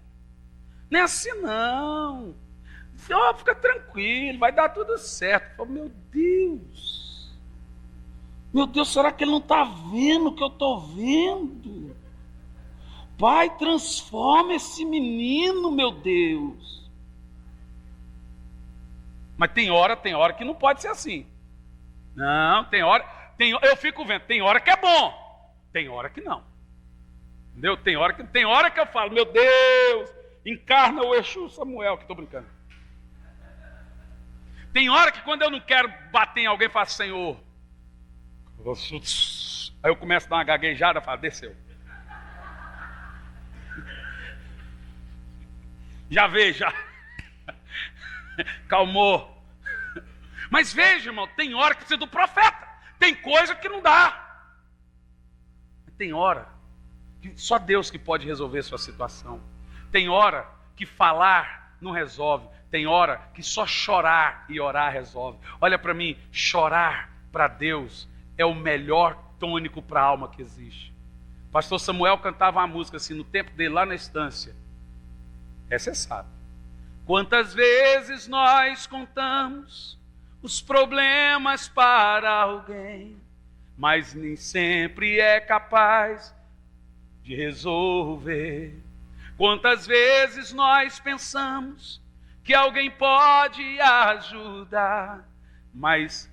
Nem assim não. Oh, fica tranquilo, vai dar tudo certo. Eu falo, meu Deus. Meu Deus, será que ele não está vendo o que eu estou vendo? Pai, transforma esse menino, meu Deus. Mas tem hora que não pode ser assim. Não, eu fico vendo, tem hora que é bom, tem hora que não. Entendeu? Tem hora que eu falo, meu Deus, encarna o Exu Samuel, que estou brincando. Tem hora que quando eu não quero bater em alguém, eu faço, Senhor. Aí eu começo a dar uma gaguejada, falo, desceu. Já veio, já. Calmou. Mas veja, irmão, tem hora que precisa do profeta. Tem coisa que não dá. Tem hora que só Deus que pode resolver sua situação. Tem hora que falar não resolve. Tem hora que só chorar e orar resolve. Olha para mim, chorar para Deus é o melhor tônico para a alma que existe. Pastor Samuel cantava uma música assim no tempo dele, lá na estância. Essa você sabe. Quantas vezes nós contamos os problemas para alguém, mas nem sempre é capaz de resolver. Quantas vezes nós pensamos que alguém pode ajudar, mas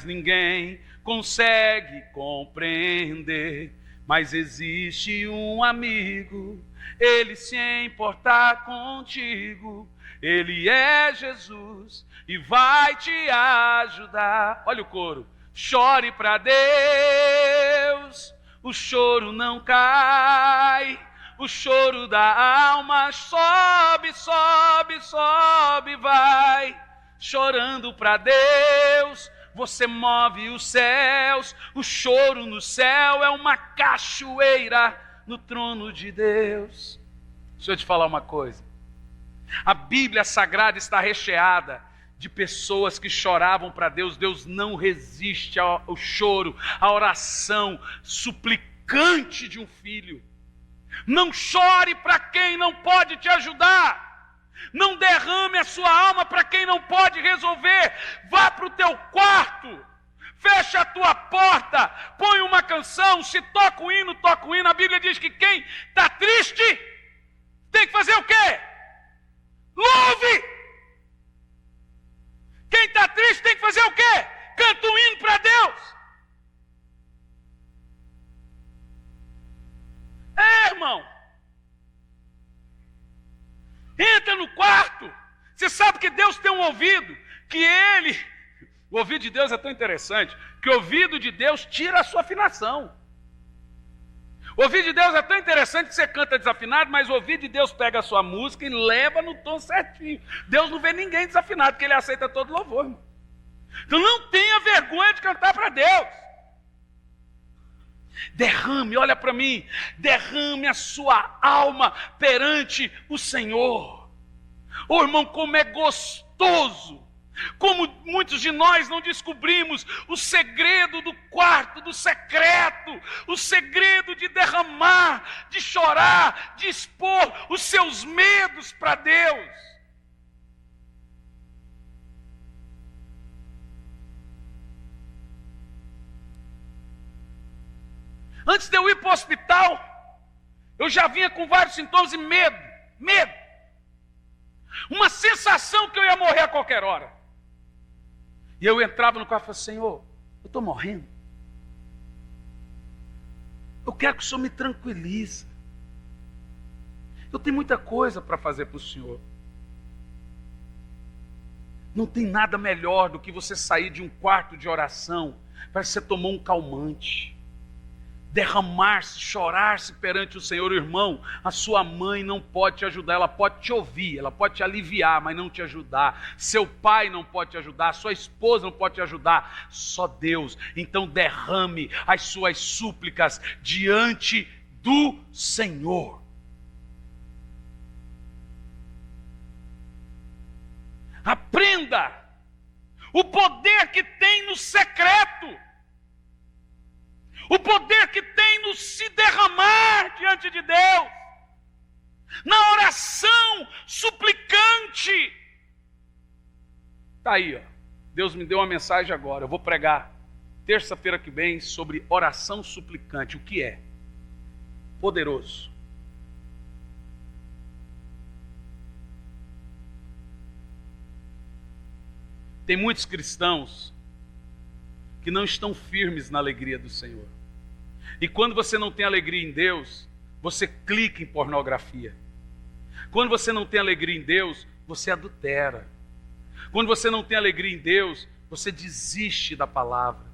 ninguém consegue compreender. Mas existe um amigo, ele se importar contigo, ele é Jesus e vai te ajudar. Olha o coro. Chore para Deus, o choro não cai, o choro da alma sobe, sobe, sobe, vai. Chorando para Deus, você move os céus. O choro no céu é uma cachoeira no trono de Deus. Deixa eu te falar uma coisa. A Bíblia Sagrada está recheada de pessoas que choravam para Deus. Deus não resiste ao choro, à oração suplicante de um filho. Não chore para quem não pode te ajudar. Não derrame a sua alma para quem não pode resolver. Vá para o teu quarto, fecha a tua porta, põe uma canção, se toca o hino, toca o hino. A Bíblia diz que quem está triste tem que fazer o quê? Louve! Quem está triste tem que fazer o quê? Canta um hino para Deus. Irmão, entra no quarto. Você sabe que Deus tem um ouvido, o ouvido de Deus é tão interessante, que o ouvido de Deus tira a sua afinação. O ouvido de Deus é tão interessante que você canta desafinado, mas o ouvido de Deus pega a sua música e leva no tom certinho. Deus não vê ninguém desafinado, porque Ele aceita todo louvor, irmão. Então não tenha vergonha de cantar para Deus. Derrame, olha para mim, derrame a sua alma perante o Senhor. Oh, irmão, como é gostoso, como muitos de nós não descobrimos o segredo do quarto, do secreto, o segredo de derramar, de chorar, de expor os seus medos para Deus. Antes de eu ir para o hospital, eu já vinha com vários sintomas e medo. Uma sensação que eu ia morrer a qualquer hora. E eu entrava no quarto e falava, Senhor, eu estou morrendo. Eu quero que o Senhor me tranquilize. Eu tenho muita coisa para fazer para o Senhor. Não tem nada melhor do que você sair de um quarto de oração, parece que você tomou um calmante, derramar-se, chorar-se perante o Senhor. Irmão, a sua mãe não pode te ajudar, ela pode te ouvir, ela pode te aliviar, mas não te ajudar. Seu pai não pode te ajudar, sua esposa não pode te ajudar, só Deus. Então derrame as suas súplicas diante do Senhor. Aprenda o poder que tem no secreto, o poder que tem no se derramar diante de Deus, na oração suplicante. Está aí, ó. Deus me deu uma mensagem agora. Eu vou pregar terça-feira que vem sobre oração suplicante. O que é? Poderoso. Tem muitos cristãos que não estão firmes na alegria do Senhor. E quando você não tem alegria em Deus, você clica em pornografia. Quando você não tem alegria em Deus, você adultera. Quando você não tem alegria em Deus, você desiste da palavra.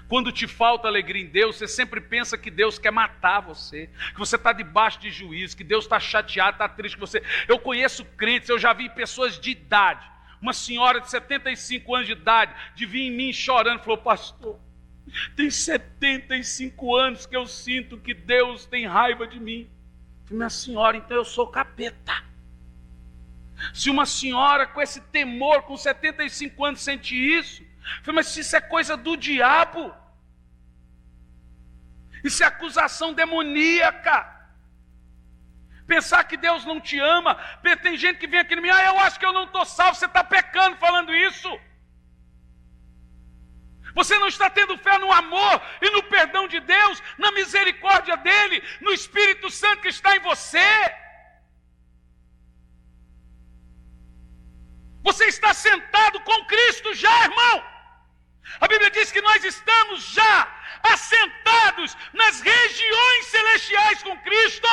Quando te falta alegria em Deus, você sempre pensa que Deus quer matar você, que você está debaixo de juízo, que Deus está chateado, está triste com você. Eu conheço crentes, eu já vi pessoas de idade. Uma senhora de 75 anos de idade, de vir em mim chorando, falou: pastor, tem 75 anos que eu sinto que Deus tem raiva de mim. Eu falei: minha senhora, então eu sou capeta. Se uma senhora com esse temor, com 75 anos, sente isso, eu falei: mas isso é coisa do diabo. Isso é acusação demoníaca. Pensar que Deus não te ama. Tem gente que vem aqui em mim: eu acho que eu não estou salvo. Você está pecando falando isso. Você não está tendo fé no amor e no perdão de Deus, na misericórdia dEle, no Espírito Santo que está em você. Você está sentado com Cristo já, irmão. A Bíblia diz que nós estamos já assentados nas regiões celestiais com Cristo.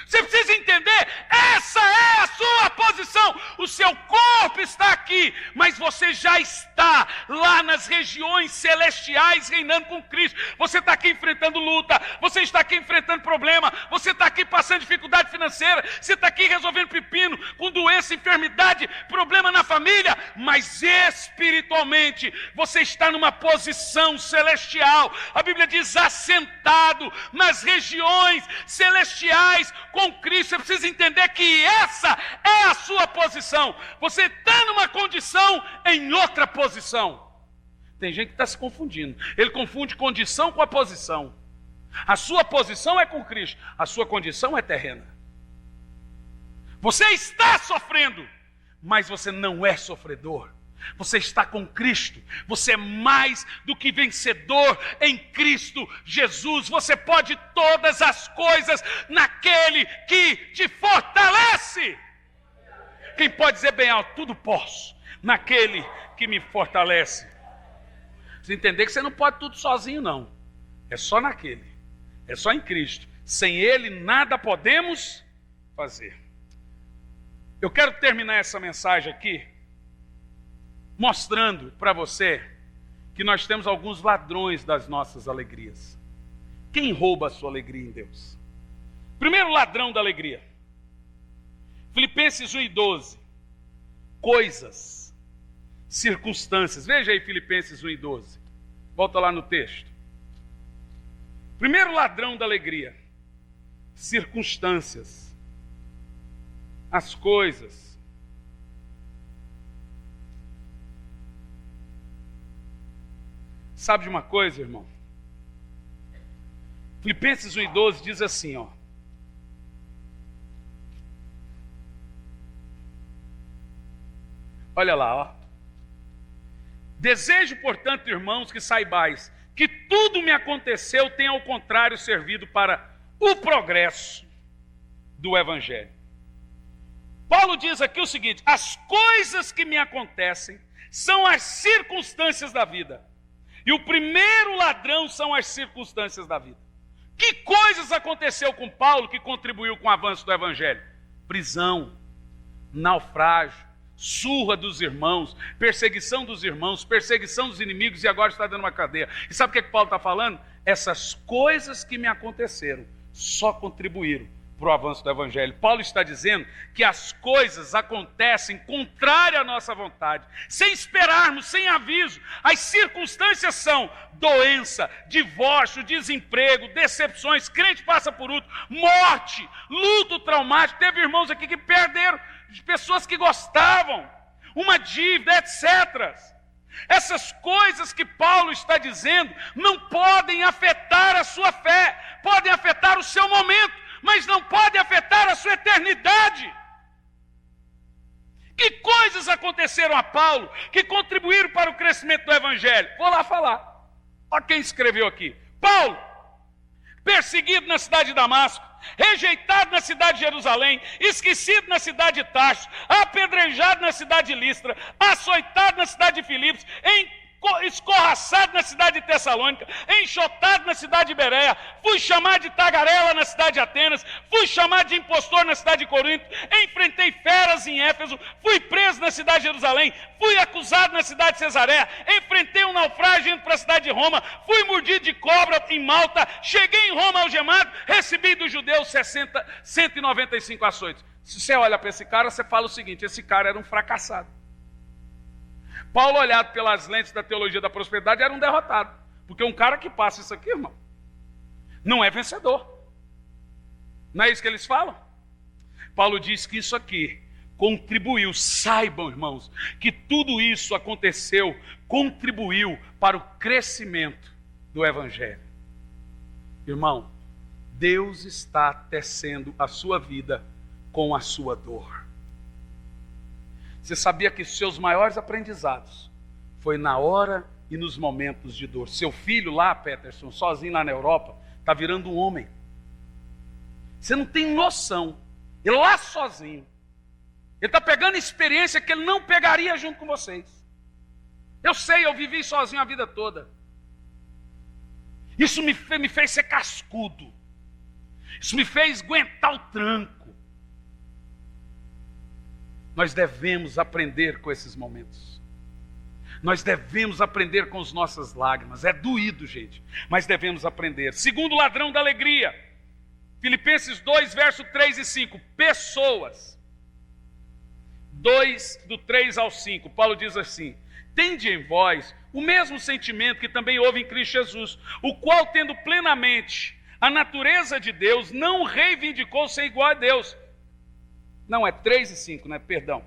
Você precisa entender, essa é a sua posição. O seu corpo está aqui, mas você já está lá nas regiões celestiais reinando com Cristo. Você está aqui enfrentando luta, você está aqui enfrentando problema, você está aqui passando dificuldade financeira, você está aqui resolvendo pepino, com doença, enfermidade, problema na família, mas espiritualmente você está numa posição celestial. A Bíblia diz: assentado nas regiões celestiais com Cristo. Você precisa entender que essa é a sua posição. Você está numa condição em outra posição. Tem gente que está se confundindo. Ele confunde condição com a posição. A sua posição é com Cristo, a sua condição é terrena. Você está sofrendo, mas você não é sofredor. Você está com Cristo, você é mais do que vencedor em Cristo Jesus. Você pode todas as coisas naquele que te fortalece. Quem pode dizer bem alto: tudo posso naquele que me fortalece. Você entender que você não pode tudo sozinho, não. É só naquele, é só em Cristo. Sem Ele nada podemos fazer. Eu quero terminar essa mensagem aqui mostrando para você que nós temos alguns ladrões das nossas alegrias. Quem rouba a sua alegria em Deus? Primeiro ladrão da alegria, Filipenses 1:12. Coisas, circunstâncias. Veja aí Filipenses 1:12. Volta lá no texto. Primeiro ladrão da alegria, circunstâncias, as coisas. Sabe de uma coisa, irmão? Filipenses 1:12 diz assim, ó: olha lá, ó. Desejo, portanto, irmãos, que saibais que tudo me aconteceu tem ao contrário servido para o progresso do Evangelho. Paulo diz aqui o seguinte: as coisas que me acontecem são as circunstâncias da vida. E o primeiro ladrão são as circunstâncias da vida. Que coisas aconteceu com Paulo que contribuiu com o avanço do evangelho? Prisão, naufrágio, surra dos irmãos, perseguição dos inimigos, e agora está dando uma cadeia. E sabe o que Paulo está falando? Essas coisas que me aconteceram só contribuíram para o avanço do evangelho. Paulo está dizendo que as coisas acontecem contrário à nossa vontade, sem esperarmos, sem aviso. As circunstâncias são doença, divórcio, desemprego, decepções, crente passa por luto, morte, luto traumático. Teve irmãos aqui que perderam de pessoas que gostavam, uma dívida, etc. Essas coisas que Paulo está dizendo não podem afetar a sua fé, podem afetar o seu momento, mas não podem afetar a sua eternidade. Que coisas aconteceram a Paulo que contribuíram para o crescimento do evangelho? Vou lá falar. Olha quem escreveu aqui. Paulo, perseguido na cidade de Damasco, rejeitado na cidade de Jerusalém, esquecido na cidade de Tarso, apedrejado na cidade de Listra, açoitado na cidade de Filipos, escorraçado na cidade de Tessalônica, enxotado na cidade de Bereia, fui chamado de tagarela na cidade de Atenas, fui chamado de impostor na cidade de Corinto, enfrentei feras em Éfeso, fui preso na cidade de Jerusalém, fui acusado na cidade de Cesareia, enfrentei um naufrágio indo para a cidade de Roma, fui mordido de cobra em Malta, cheguei em Roma algemado, recebi dos judeus 195 açoites. Se você olha para esse cara, você fala o seguinte: esse cara era um fracassado. Paulo, olhado pelas lentes da teologia da prosperidade, era um derrotado. Porque um cara que passa isso aqui, irmão, não é vencedor. Não é isso que eles falam? Paulo diz que isso aqui contribuiu. Saibam, irmãos, que tudo isso aconteceu, contribuiu para o crescimento do evangelho. Irmão, Deus está tecendo a sua vida com a sua dor. Você sabia que seus maiores aprendizados foi na hora e nos momentos de dor? Seu filho lá, Peterson, sozinho lá na Europa, está virando um homem. Você não tem noção. Ele lá sozinho, ele está pegando experiência que ele não pegaria junto com vocês. Eu sei, eu vivi sozinho a vida toda. Isso me fez ser cascudo. Isso me fez aguentar o tranco. Nós devemos aprender com esses momentos. Nós devemos aprender com as nossas lágrimas. É doído, gente, mas devemos aprender. Segundo ladrão da alegria, Filipenses 2, verso 3 e 5. Pessoas. 2, do 3 ao 5. Paulo diz assim: tende em vós o mesmo sentimento que também houve em Cristo Jesus, o qual, tendo plenamente a natureza de Deus, não reivindicou ser igual a Deus. Não, é 3 e 5, né? Perdão.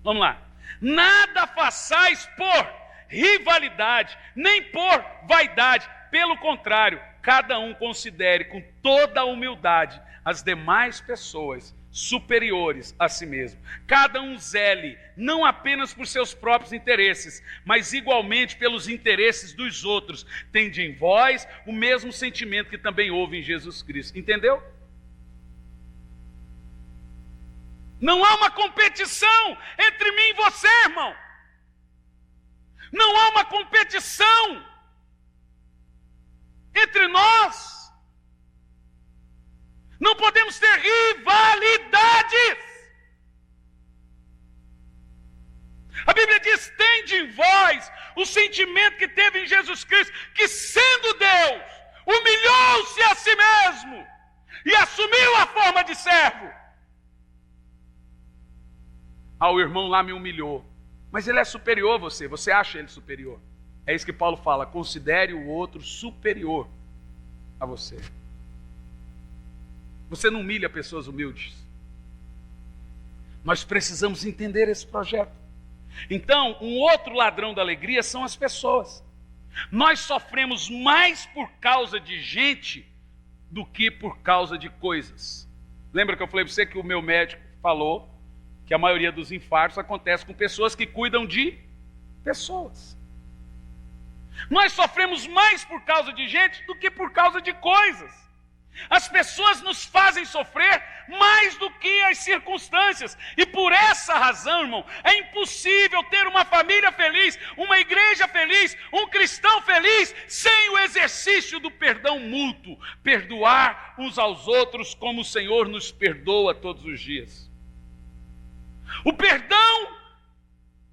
Vamos lá. Nada façais por rivalidade, nem por vaidade. Pelo contrário, cada um considere com toda a humildade as demais pessoas superiores a si mesmo. Cada um zele, não apenas por seus próprios interesses, mas igualmente pelos interesses dos outros. Tende em vós o mesmo sentimento que também houve em Jesus Cristo. Entendeu? Não há uma competição entre mim e você, irmão. Não há uma competição entre nós. Não podemos ter rivalidades. A Bíblia diz: tende em vós o sentimento que teve em Jesus Cristo, que sendo Deus, humilhou-se a si mesmo e assumiu a forma de servo. Ah, o irmão lá me humilhou, mas ele é superior a você, você acha ele superior. É isso que Paulo fala: considere o outro superior a você. Você não humilha pessoas humildes. Nós precisamos entender esse projeto. Então, um outro ladrão da alegria são as pessoas. Nós sofremos mais por causa de gente do que por causa de coisas. Lembra que eu falei para você que o meu médico falou que a maioria dos infartos acontece com pessoas que cuidam de pessoas. Nós sofremos mais por causa de gente do que por causa de coisas. As pessoas nos fazem sofrer mais do que as circunstâncias. E por essa razão, irmão, é impossível ter uma família feliz, uma igreja feliz, um cristão feliz, sem o exercício do perdão mútuo. Perdoar uns aos outros como o Senhor nos perdoa todos os dias. O perdão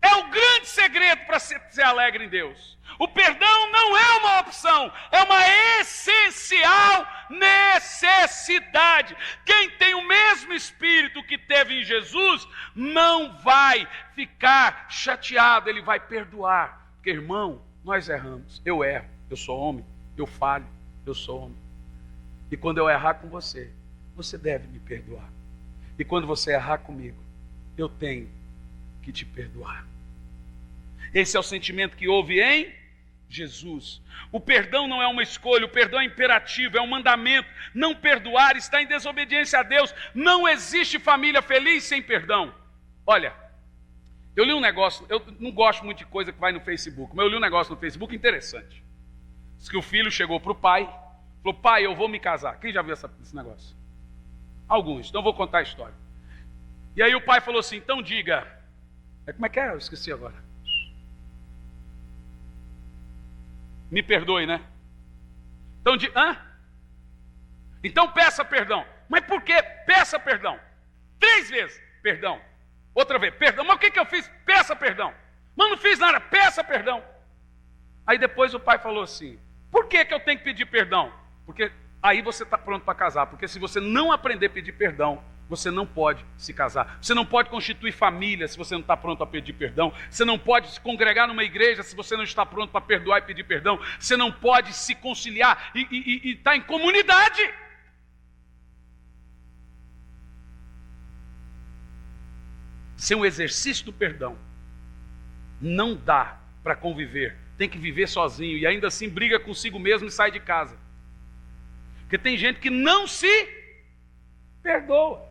é o grande segredo para ser alegre em Deus. O perdão não é uma opção, é uma essencial necessidade. Quem tem o mesmo Espírito que teve em Jesus, não vai ficar chateado, ele vai perdoar. Porque, irmão, nós erramos, eu erro, eu sou homem, eu falho, eu sou homem. E quando eu errar com você, você deve me perdoar. E quando você errar comigo, eu tenho que te perdoar. Esse é o sentimento que houve em Jesus. O perdão não é uma escolha, o perdão é imperativo, é um mandamento. Não perdoar está em desobediência a Deus. Não existe família feliz sem perdão. Olha, eu li um negócio, eu não gosto muito de coisa que vai no Facebook, mas eu li um negócio no Facebook interessante. Diz que o filho chegou para o pai, falou: pai, eu vou me casar. Quem já viu esse negócio? Alguns, então eu vou contar a história. E aí o pai falou assim: então diga, como é que é? Eu esqueci agora. Me perdoe, né? Então peça perdão. Mas por quê? Peça perdão. 3 vezes, perdão. Outra vez, perdão. Mas o que eu fiz? Peça perdão. Mas não fiz nada, peça perdão. Aí depois o pai falou assim: por que eu tenho que pedir perdão? Porque aí você está pronto para casar. Porque se você não aprender a pedir perdão, você não pode se casar. Você não pode constituir família se você não está pronto a pedir perdão. Você não pode se congregar numa igreja se você não está pronto para perdoar e pedir perdão. Você não pode se conciliar e estar em comunidade. Sem o exercício do perdão, não dá para conviver. Tem que viver sozinho e ainda assim briga consigo mesmo e sai de casa. Porque tem gente que não se perdoa.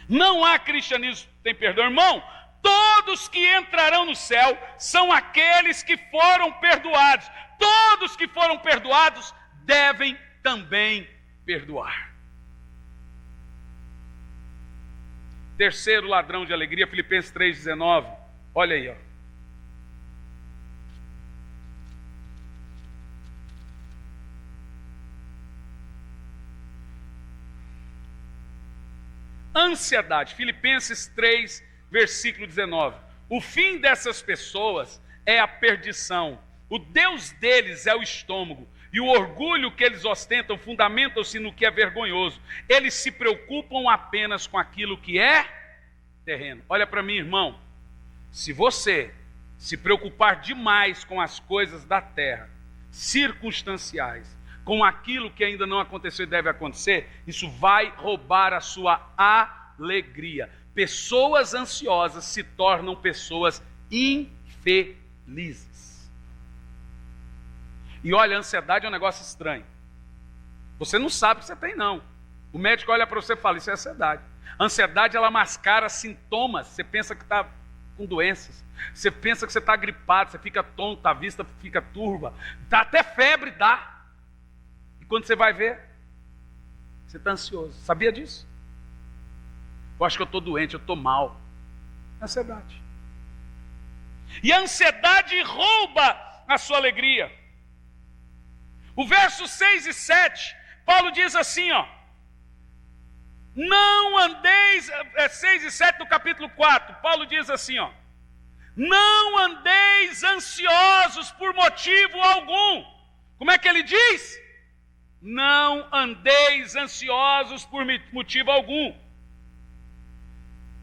Não há cristianismo sem perdão, irmão. Todos que entrarão no céu são aqueles que foram perdoados. Todos que foram perdoados devem também perdoar. Terceiro ladrão de alegria, Filipenses 3,19. Olha aí, ó. Ansiedade, Filipenses 3, versículo 19. O fim dessas pessoas é a perdição. O Deus deles é o estômago. E o orgulho que eles ostentam fundamentam-se no que é vergonhoso. Eles se preocupam apenas com aquilo que é terreno. Olha para mim, irmão. Se você se preocupar demais com as coisas da terra, circunstanciais, com aquilo que ainda não aconteceu e deve acontecer, isso vai roubar a sua alegria. Pessoas ansiosas se tornam pessoas infelizes. E olha, a ansiedade é um negócio estranho. Você não sabe o que você tem, não. O médico olha para você e fala: isso é ansiedade. A ansiedade, ela mascara sintomas. Você pensa que está com doenças. Você pensa que você está gripado, você fica tonto, a vista fica turva. Dá até febre, dá. Quando você vai ver, você está ansioso. Sabia disso? Eu acho que eu estou doente, eu estou mal. Ansiedade. E a ansiedade rouba a sua alegria. O verso 6 e 7, Paulo diz assim, ó: não andeis, 6 e 7 do capítulo 4, Paulo diz assim, ó: não andeis ansiosos por motivo algum. Como é que ele diz? Não andeis ansiosos por motivo algum.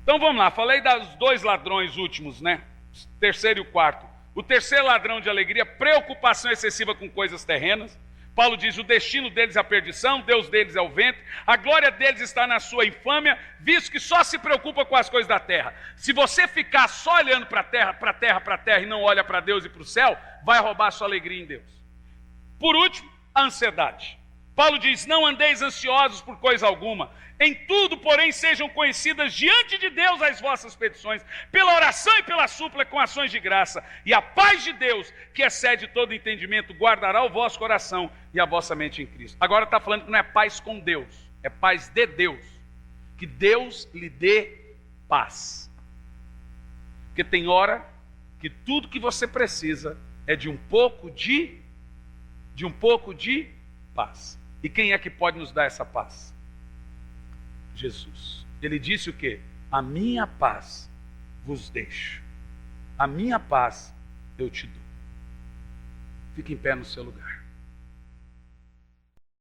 Então vamos lá, falei dos 2 ladrões últimos, né? O terceiro e o quarto. O terceiro ladrão de alegria, preocupação excessiva com coisas terrenas. Paulo diz: o destino deles é a perdição, Deus deles é o ventre, a glória deles está na sua infâmia, visto que só se preocupa com as coisas da terra. Se você ficar só olhando para a terra e não olha para Deus e para o céu, vai roubar a sua alegria em Deus. Por último, a ansiedade. Paulo diz: não andeis ansiosos por coisa alguma. Em tudo, porém, sejam conhecidas diante de Deus as vossas petições, pela oração e pela súplica com ações de graça. E a paz de Deus, que excede todo entendimento, guardará o vosso coração e a vossa mente em Cristo. Agora está falando que não é paz com Deus, é paz de Deus. Que Deus lhe dê paz. Porque tem hora que tudo que você precisa é de um pouco de paz. E quem é que pode nos dar essa paz? Jesus. Ele disse o quê? A minha paz vos deixo. A minha paz eu te dou. Fique em pé no seu lugar.